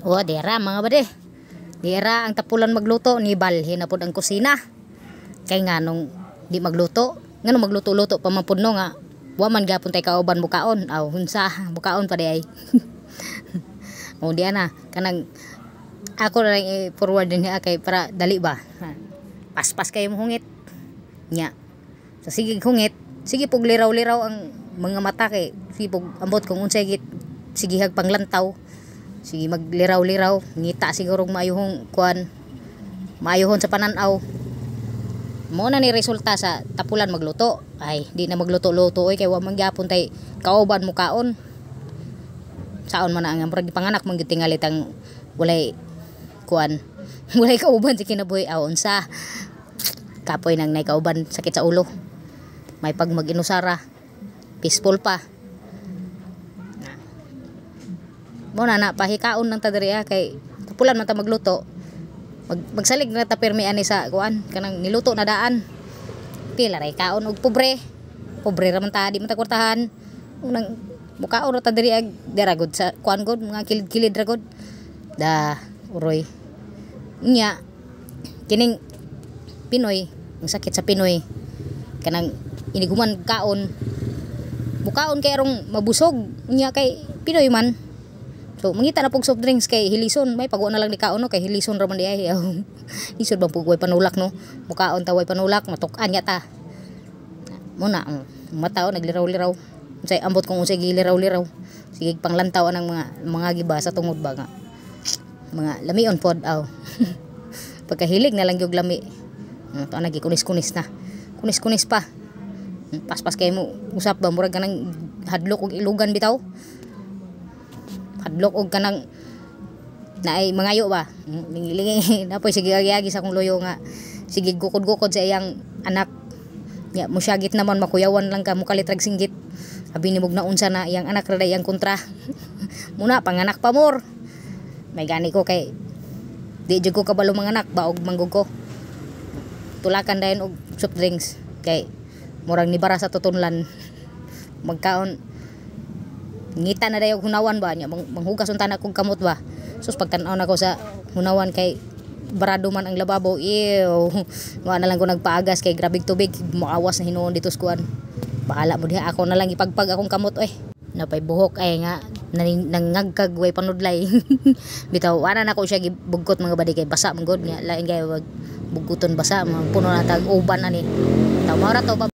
O, dira mga bade. Dira ang tapulan magluto ni balhin na pod ang kusina. Kay nga nung di magluto, ngano magluto-luto pa man pud no nga wa man gyapon tay kauban bukaon. Aw hunsa bukaon pa di ay. O diya na kanang ako na lang i-forward din niya kay para dali ba. Paspas kayo hungit. Nya. So sige hungit, sige pug liraw-liraw ang mga mata kay sige pug ambot kung unsay git sige hag panglantaw. Sige magliraw-liraw, ngita siguro maayuhong kuan. Maayuhon sa pananaw. Mo na ni resulta sa tapulan magluto. Ay, di na magluto-luto oy kay wa man gyapon tay kauban mo kaon. Saon man ang murag panganak man gitingalit ang walay kuan. Walay kauban sa kinabuhi aon sa kapoy nang nay kauban sakit sa ulo. May pag mag-inusara. Peaceful pa. Mo na pahikaon ng tadriya kay tapulan man ta magluto. Magsalig na ta permi ani sa kuan kanang niluto na daan. Pila ray kaon og pobre. Pobre ra man ta di man ta kwartahan. Unang mukaon ra ta diri ag deragod sa kuan god mga kilid-kilid ra god. Da uroy. Nya kining Pinoy, ang sakit sa Pinoy kanang iniguman kaon. Mukaon kay arong mabusog nya kay Pinoy man. So mangita na pug soft drinks kay hilison may pagwa na lang ni kaon no kay hilison ra man di ay. Isod bang pug way panulak no. Mukaon ta way panulak matuk-an nya ta. Muna mataw nagliraw-liraw. Unsay ambot kung unsay giliraw-liraw. Sige panglantaw ang mga giba sa tungod ba nga. Mga lamion pod aw. Pagkahilig na lang gyud lami. To na gikunis-kunis na. Kunis-kunis pa. Paspas kay mo usap ba murag kanang hadlok og ilugan bitaw. Hadlok og kanang naay mangayo ba. Lingi napoy sige agi sa akong loyo nga sige gukod-gukod sa iyang anak. Ya mo syagit naman makuyawan lang ka mo kalitrag singgit. Abi ni mog na unsa na iyang anak ra iyang kontra. Muna panganak pa mor. May gani ko kay di jud ko kabalo manganak ba og manggug ko. Tulakan dayon og soft drinks kay murag nibara sa tutunlan. Magkaon ngita na dayon hunawan ba nya manghugas unta na kog kamot ba. Sus pagtan-aw na ko sa hunawan kay barado man ang lababo. Ew. Wa na lang ko nagpaagas kay grabig tubig maawas na hinuon dito skuan. Bahala mo diha ako na lang ipagpag akong kamot napay buhok ay nga nangagkag way panudlay. Bitaw ana na ko siya gibugkot mga badi kay basa man gud nya lain kay wag buguton basa puno na tag uban ani. Taw mara to